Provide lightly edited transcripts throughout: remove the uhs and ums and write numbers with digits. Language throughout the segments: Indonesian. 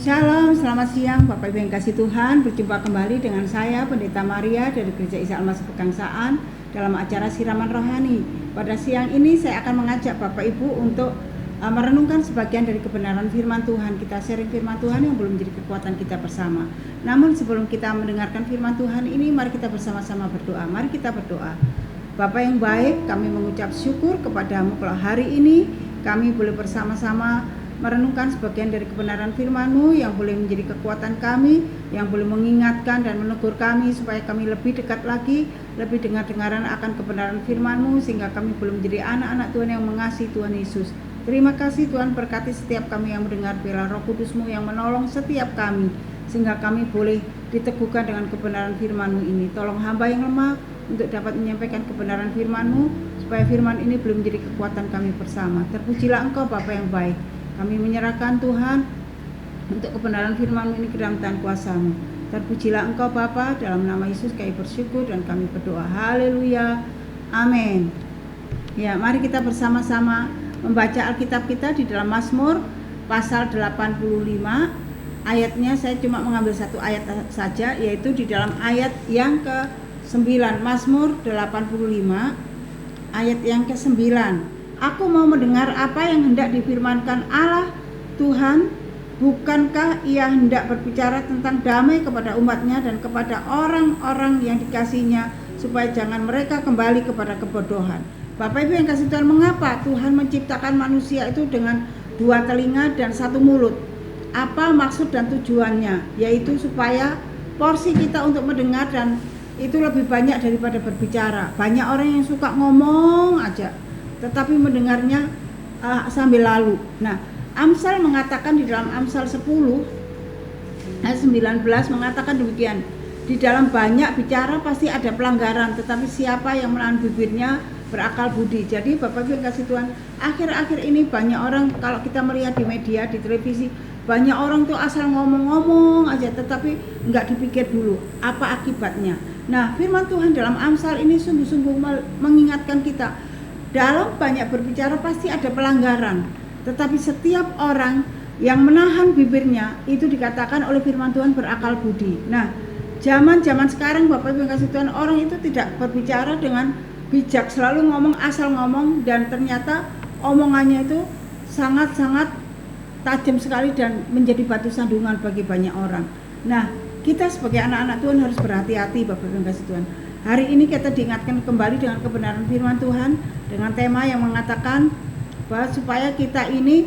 Shalom, selamat siang Bapak Ibu yang kasih Tuhan. Berjumpa kembali dengan saya Pendeta Maria dari Gereja Isa Almasih Pegangsaan dalam acara Siraman Rohani. Pada siang ini saya akan mengajak Bapak Ibu untuk merenungkan sebagian dari kebenaran firman Tuhan. Kita sharing firman Tuhan yang belum menjadi kekuatan kita bersama. Namun sebelum kita mendengarkan firman Tuhan ini, mari kita bersama-sama berdoa. Mari kita berdoa. Bapa yang baik, kami mengucap syukur kepadamu kalau hari ini kami boleh bersama-sama merenungkan sebagian dari kebenaran firman-Mu yang boleh menjadi kekuatan kami, yang boleh mengingatkan dan menegur kami supaya kami lebih dekat lagi, lebih dengar-dengaran akan kebenaran firman-Mu sehingga kami boleh menjadi anak-anak Tuhan yang mengasihi Tuhan Yesus. Terima kasih Tuhan, berkati setiap kami yang mendengar, biarlah Roh Kudus-Mu yang menolong setiap kami sehingga kami boleh diteguhkan dengan kebenaran firman-Mu ini. Tolong hamba yang lemah untuk dapat menyampaikan kebenaran firman-Mu supaya firman ini belum menjadi kekuatan kami bersama. Terpujilah Engkau Bapa yang baik. Kami menyerahkan Tuhan untuk kebenaran firman-Mu ini ke dalam tangan kuasa-Mu. Terpujilah Engkau Bapa, dalam nama Yesus kami bersyukur dan kami berdoa. Haleluya. Amin. Ya, mari kita bersama-sama membaca Alkitab kita di dalam Mazmur pasal 85. Ayatnya saya cuma mengambil satu ayat saja, yaitu di dalam ayat yang ke-9. Mazmur 85 ayat yang ke-9. Aku mau mendengar apa yang hendak difirmankan Allah Tuhan. Bukankah ia hendak berbicara tentang damai kepada umatnya dan kepada orang-orang yang dikasihinya, supaya jangan mereka kembali kepada kebodohan. Bapak Ibu yang kasih Tuhan, mengapa Tuhan menciptakan manusia itu dengan dua telinga dan satu mulut? Apa maksud dan tujuannya? Yaitu supaya porsi kita untuk mendengar dan itu lebih banyak daripada berbicara. Banyak orang yang suka ngomong aja, tetapi mendengarnya sambil lalu. Nah, Amsal mengatakan di dalam Amsal 10 ayat 19 mengatakan demikian. Di dalam banyak bicara pasti ada pelanggaran, tetapi siapa yang menahan bibirnya berakal budi. Jadi Bapak Ibu yang kasih Tuhan, akhir-akhir ini banyak orang, kalau kita melihat di media, di televisi, banyak orang tuh asal ngomong-ngomong aja, tetapi nggak dipikir dulu apa akibatnya. Nah, firman Tuhan dalam Amsal ini sungguh-sungguh mengingatkan kita, dalam banyak berbicara pasti ada pelanggaran, tetapi setiap orang yang menahan bibirnya itu dikatakan oleh firman Tuhan berakal budi. Nah, zaman sekarang Bapak Ibu yang kasih Tuhan, orang itu tidak berbicara dengan bijak, selalu ngomong asal ngomong, dan ternyata omongannya itu sangat-sangat tajam sekali dan menjadi batu sandungan bagi banyak orang. Nah, kita sebagai anak-anak Tuhan harus berhati-hati Bapak Ibu yang kasih Tuhan. Hari ini kita diingatkan kembali dengan kebenaran firman Tuhan dengan tema yang mengatakan bahwa supaya kita ini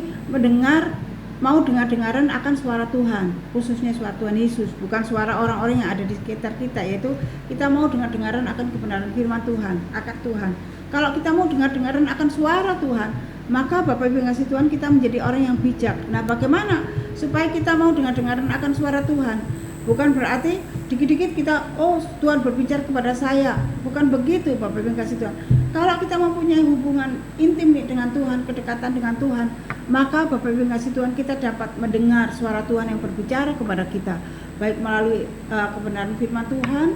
mau dengar-dengaran akan suara Tuhan, khususnya suara Tuhan Yesus, bukan suara orang-orang yang ada di sekitar kita, yaitu kita mau dengar-dengaran akan kebenaran firman Tuhan, akan Tuhan. Kalau kita mau dengar-dengaran akan suara Tuhan, maka Bapak Ibu yang kasih Tuhan, kita menjadi orang yang bijak. Nah, bagaimana supaya kita mau dengar-dengaran akan suara Tuhan? Bukan berarti dikit-dikit kita, oh Tuhan berbicara kepada saya. Bukan begitu Bapak Ibu yang kasih Tuhan. Kalau kita mempunyai hubungan intim dengan Tuhan, kedekatan dengan Tuhan, maka Bapak Ibu yang kasih Tuhan, kita dapat mendengar suara Tuhan yang berbicara kepada kita, baik melalui kebenaran firman Tuhan,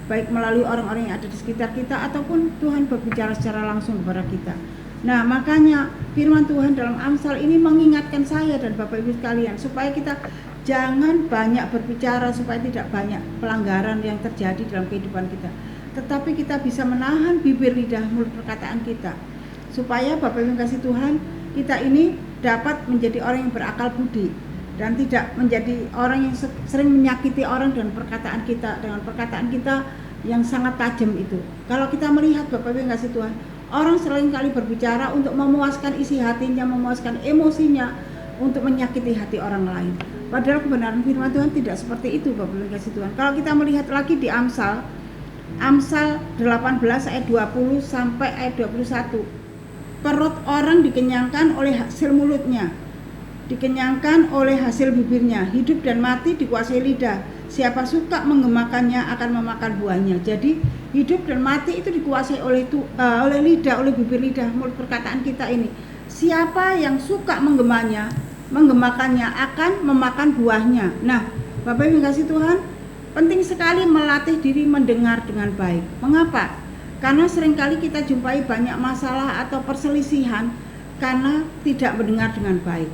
baik melalui orang-orang yang ada di sekitar kita, ataupun Tuhan berbicara secara langsung kepada kita. Nah, makanya firman Tuhan dalam Amsal ini mengingatkan saya dan Bapak Ibu sekalian supaya kita jangan banyak berbicara, supaya tidak banyak pelanggaran yang terjadi dalam kehidupan kita, tetapi kita bisa menahan bibir, lidah, mulut, perkataan kita, supaya Bapak Ibu yang kasih Tuhan, kita ini dapat menjadi orang yang berakal budi dan tidak menjadi orang yang sering menyakiti orang dengan perkataan kita yang sangat tajam itu. Kalau kita melihat Bapak Ibu yang kasih Tuhan, orang sering kali berbicara untuk memuaskan isi hatinya, memuaskan emosinya, untuk menyakiti hati orang lain. Padahal kebenaran firman Tuhan tidak seperti itu Bapak Ibu yang kasih Tuhan. Kalau kita melihat lagi di Amsal 18 ayat 20 sampai ayat 21. Perut orang dikenyangkan oleh hasil mulutnya, dikenyangkan oleh hasil bibirnya. Hidup dan mati dikuasai lidah. Siapa suka menggemakannya akan memakan buahnya. Jadi hidup dan mati itu dikuasai oleh lidah, oleh bibir, lidah, mulut, perkataan kita ini. Siapa yang suka menggemakannya akan memakan buahnya. Nah, Bapak Ibu yang kasih Tuhan, penting sekali melatih diri mendengar dengan baik. Mengapa? Karena seringkali kita jumpai banyak masalah atau perselisihan karena tidak mendengar dengan baik.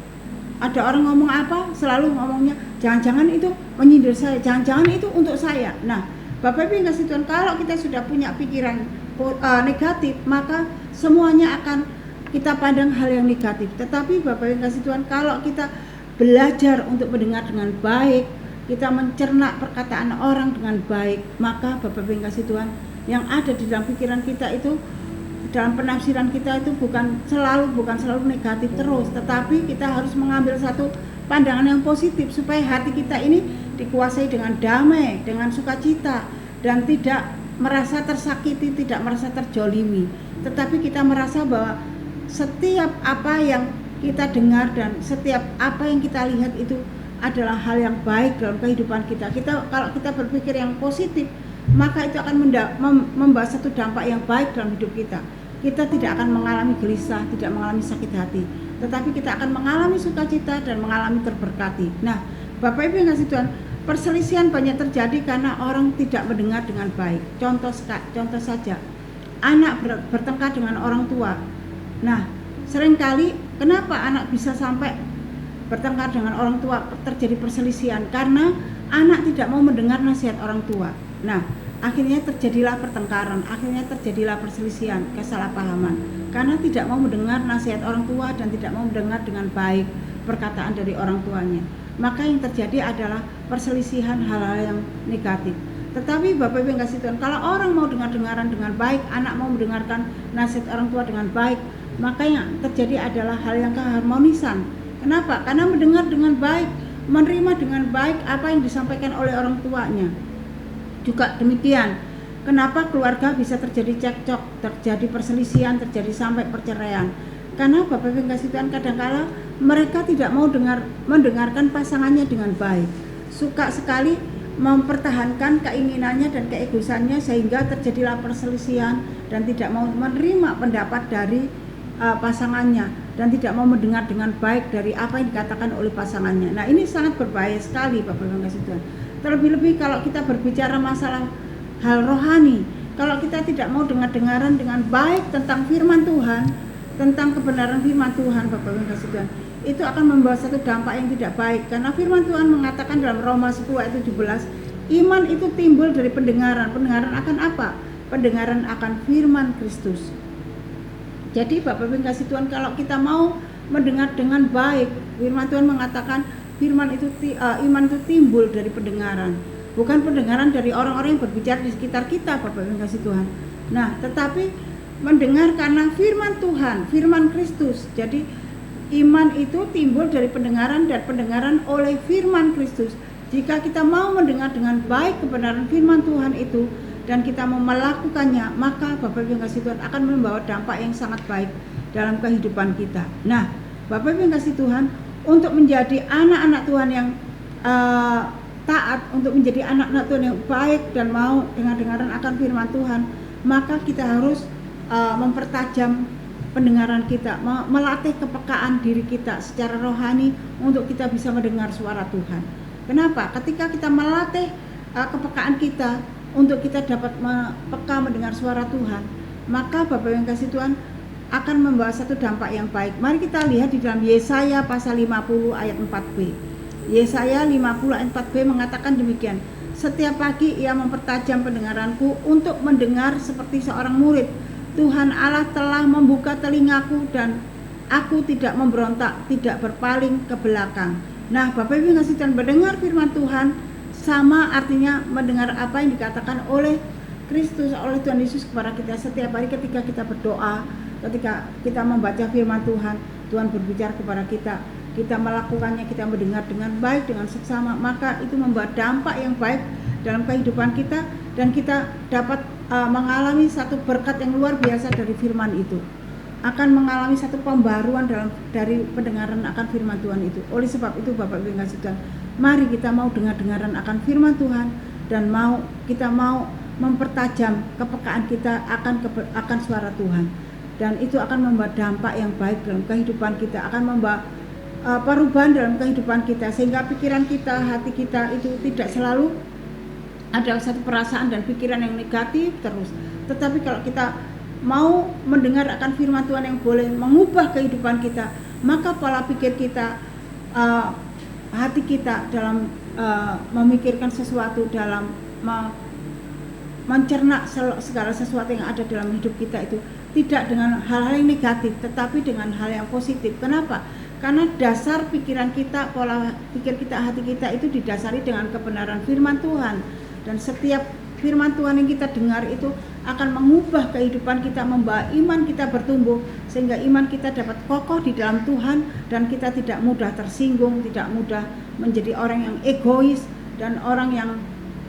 Ada orang ngomong apa, selalu ngomongnya jangan-jangan itu menyindir saya, jangan-jangan itu untuk saya. Nah, Bapak Ibu yang kasih Tuhan, kalau kita sudah punya pikiran negatif, maka semuanya akan kita pandang hal yang negatif. Tetapi Bapak Ibu yang kasih Tuhan, kalau kita belajar untuk mendengar dengan baik, kita mencerna perkataan orang dengan baik, maka Bapak Ibu yang kasih Tuhan, yang ada di dalam pikiran kita itu, dalam penafsiran kita itu bukan selalu negatif terus, tetapi kita harus mengambil satu pandangan yang positif supaya hati kita ini dikuasai dengan damai, dengan sukacita, dan tidak merasa tersakiti, tidak merasa terjolimi, tetapi kita merasa bahwa setiap apa yang kita dengar dan setiap apa yang kita lihat itu adalah hal yang baik dalam kehidupan kita. Kalau kita berpikir yang positif, maka itu akan membawa satu dampak yang baik dalam hidup kita. Kita tidak akan mengalami gelisah, tidak mengalami sakit hati, tetapi kita akan mengalami sukacita dan mengalami terberkati. Nah, Bapak Ibu yang kasih Tuhan, perselisihan banyak terjadi karena orang tidak mendengar dengan baik. Contoh saja, anak bertengkar dengan orang tua. Nah, seringkali kenapa anak bisa sampai bertengkar dengan orang tua, terjadi perselisihan? Karena anak tidak mau mendengar nasihat orang tua. Nah, akhirnya terjadilah pertengkaran, akhirnya terjadilah perselisihan, kesalahpahaman, karena tidak mau mendengar nasihat orang tua dan tidak mau mendengar dengan baik perkataan dari orang tuanya. Maka yang terjadi adalah perselisihan, hal-hal yang negatif. Tetapi Bapak Ibu yang kasih Tuhan, kalau orang mau dengar-dengaran dengan baik, anak mau mendengarkan nasihat orang tua dengan baik, maka yang terjadi adalah hal yang keharmonisan. Kenapa? Karena mendengar dengan baik, menerima dengan baik apa yang disampaikan oleh orang tuanya. Juga demikian, kenapa keluarga bisa terjadi cekcok, terjadi perselisihan, terjadi sampai perceraian? Karena Bapak Ibu yang kasih Tuhan, kadang-kala mereka tidak mau mendengarkan pasangannya dengan baik, suka sekali mempertahankan keinginannya dan keegoisannya, sehingga terjadilah perselisihan dan tidak mau menerima pendapat dari pasangannya dan tidak mau mendengar dengan baik dari apa yang dikatakan oleh pasangannya. Nah, ini sangat berbahaya sekali Bapak Ibu yang kasih Tuhan. Terlebih-lebih kalau kita berbicara masalah hal rohani, kalau kita tidak mau dengar-dengaran dengan baik tentang firman Tuhan, tentang kebenaran firman Tuhan, Bapak Ibu yang kasih Tuhan, itu akan membawa satu dampak yang tidak baik. Karena firman Tuhan mengatakan dalam Roma 10 ayat 17, iman itu timbul dari pendengaran. Pendengaran akan apa? Pendengaran akan firman Kristus. Jadi Bapak Ibu yang kasih Tuhan, kalau kita mau mendengar dengan baik, firman Tuhan mengatakan iman itu timbul dari pendengaran, bukan pendengaran dari orang-orang yang berbicara di sekitar kita, Bapak Ibu yang kasih Tuhan. Nah, tetapi mendengar karena firman Tuhan, firman Kristus. Jadi iman itu timbul dari pendengaran dan pendengaran oleh firman Kristus. Jika kita mau mendengar dengan baik kebenaran firman Tuhan itu dan kita mau melakukannya, maka Bapak Ibu yang kasih Tuhan akan membawa dampak yang sangat baik dalam kehidupan kita. Nah, Bapak Ibu yang kasih Tuhan, untuk menjadi anak-anak Tuhan yang taat, untuk menjadi anak-anak Tuhan yang baik dan mau dengar-dengaran akan firman Tuhan, maka kita harus mempertajam pendengaran kita, melatih kepekaan diri kita secara rohani untuk kita bisa mendengar suara Tuhan. Kenapa? Ketika kita melatih kepekaan kita untuk kita dapat peka mendengar suara Tuhan, maka Bapak yang kasih Tuhan akan membawa satu dampak yang baik. Mari kita lihat di dalam Yesaya pasal 50 ayat 4b. Yesaya 50 ayat 4b mengatakan demikian, setiap pagi ia mempertajam pendengaranku untuk mendengar seperti seorang murid. Tuhan Allah telah membuka telingaku dan aku tidak memberontak, tidak berpaling ke belakang. Nah, Bapak Ibu yang kasih Tuhan, mendengar firman Tuhan sama artinya mendengar apa yang dikatakan oleh Kristus, oleh Tuhan Yesus kepada kita setiap hari ketika kita berdoa, ketika kita membaca firman Tuhan, Tuhan berbicara kepada kita, kita melakukannya, kita mendengar dengan baik, dengan seksama, maka itu membawa dampak yang baik dalam kehidupan kita dan kita dapat mengalami satu berkat yang luar biasa dari firman itu, akan mengalami satu pembaruan dari pendengaran akan firman Tuhan itu. Oleh sebab itu Bapak Ibu yang kasih Tuhan, mari kita mau dengar-dengaran akan firman Tuhan dan kita mau mempertajam kepekaan kita akan suara Tuhan, dan itu akan membawa dampak yang baik dalam kehidupan kita, akan membawa perubahan dalam kehidupan kita, sehingga pikiran kita, hati kita itu tidak selalu ada satu perasaan dan pikiran yang negatif terus. Tetapi kalau kita mau mendengar akan firman Tuhan yang boleh mengubah kehidupan kita, maka pola pikir kita, hati kita dalam memikirkan sesuatu, dalam mencerna segala sesuatu yang ada dalam hidup kita itu tidak dengan hal-hal yang negatif, tetapi dengan hal yang positif. Kenapa? Karena dasar pikiran kita, pola pikir kita, hati kita itu didasari dengan kebenaran firman Tuhan. Dan setiap firman Tuhan yang kita dengar itu akan mengubah kehidupan kita, membawa iman kita bertumbuh, sehingga iman kita dapat kokoh di dalam Tuhan, dan kita tidak mudah tersinggung, tidak mudah menjadi orang yang egois dan orang yang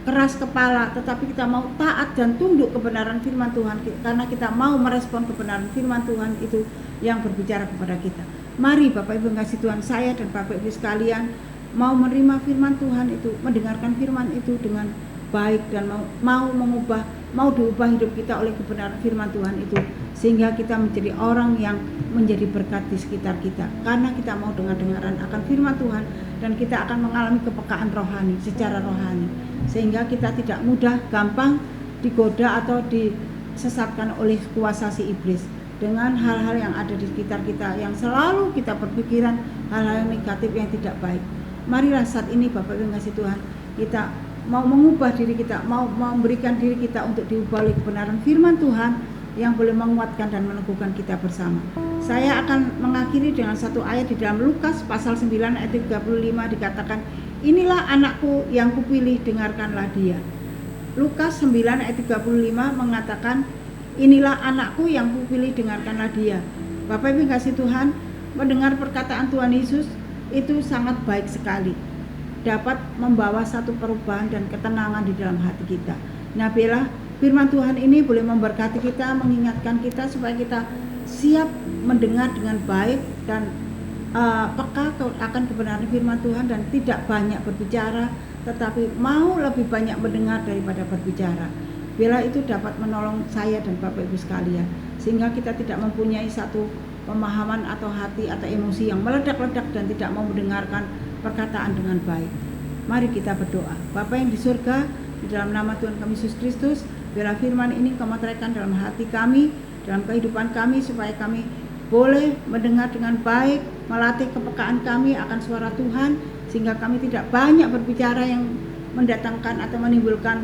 keras kepala, tetapi kita mau taat dan tunduk kebenaran firman Tuhan, karena kita mau merespon kebenaran firman Tuhan itu yang berbicara kepada kita. Mari Bapak Ibu yang kasih Tuhan, saya dan Bapak Ibu sekalian mau menerima firman Tuhan itu, mendengarkan firman itu dengan baik, dan mau diubah hidup kita oleh kebenaran firman Tuhan itu, sehingga kita menjadi orang yang menjadi berkat di sekitar kita, karena kita mau dengar-dengaran akan firman Tuhan, dan kita akan mengalami kepekaan rohani, secara rohani, sehingga kita tidak mudah gampang digoda atau disesatkan oleh kuasa si iblis dengan hal-hal yang ada di sekitar kita, yang selalu kita berpikiran hal-hal yang negatif yang tidak baik. Marilah saat ini Bapak Ibu yang kasih Tuhan, kita mau mengubah diri kita, mau memberikan diri kita untuk diubah oleh kebenaran firman Tuhan yang boleh menguatkan dan meneguhkan kita bersama. Saya akan mengakhiri dengan satu ayat di dalam Lukas pasal 9 ayat 35, dikatakan, inilah anakku yang kupilih, dengarkanlah dia. Lukas 9 ayat 35 mengatakan, inilah anakku yang kupilih, dengarkanlah dia. Bapak Ibu kasih Tuhan, mendengar perkataan Tuhan Yesus itu sangat baik sekali, dapat membawa satu perubahan dan ketenangan di dalam hati kita. Nah, bila firman Tuhan ini boleh memberkati kita, mengingatkan kita supaya kita siap mendengar dengan baik dan peka akan kebenaran firman Tuhan, dan tidak banyak berbicara, tetapi mau lebih banyak mendengar daripada berbicara. Bila itu dapat menolong saya dan Bapak Ibu sekalian, sehingga kita tidak mempunyai satu pemahaman atau hati atau emosi yang meledak-ledak dan tidak mau mendengarkan perkataan dengan baik. Mari kita berdoa. Bapa yang di surga, di dalam nama Tuhan kami Yesus Kristus, biarlah firman ini Kau meteraikan dalam hati kami, dalam kehidupan kami, supaya kami boleh mendengar dengan baik, melatih kepekaan kami akan suara Tuhan, sehingga kami tidak banyak berbicara yang mendatangkan atau menimbulkan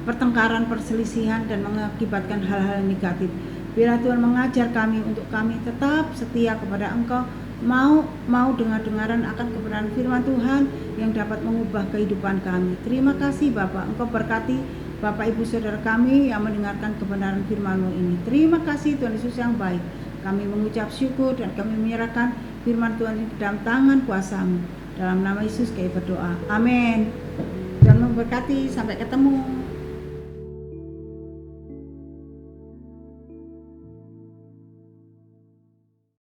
pertengkaran, perselisihan, dan mengakibatkan hal-hal negatif. Biarlah Tuhan mengajar kami untuk kami tetap setia kepada Engkau, mau dengar-dengaran akan kebenaran firman Tuhan yang dapat mengubah kehidupan kami. Terima kasih Bapak, Engkau berkati Bapak Ibu Saudara kami yang mendengarkan kebenaran firman-Mu ini. Terima kasih Tuhan Yesus yang baik. Kami mengucap syukur dan kami menyerahkan firman Tuhan ini dalam tangan kuasa-Mu. Dalam nama Yesus kami berdoa. Amin. Tuhan memberkati, sampai ketemu.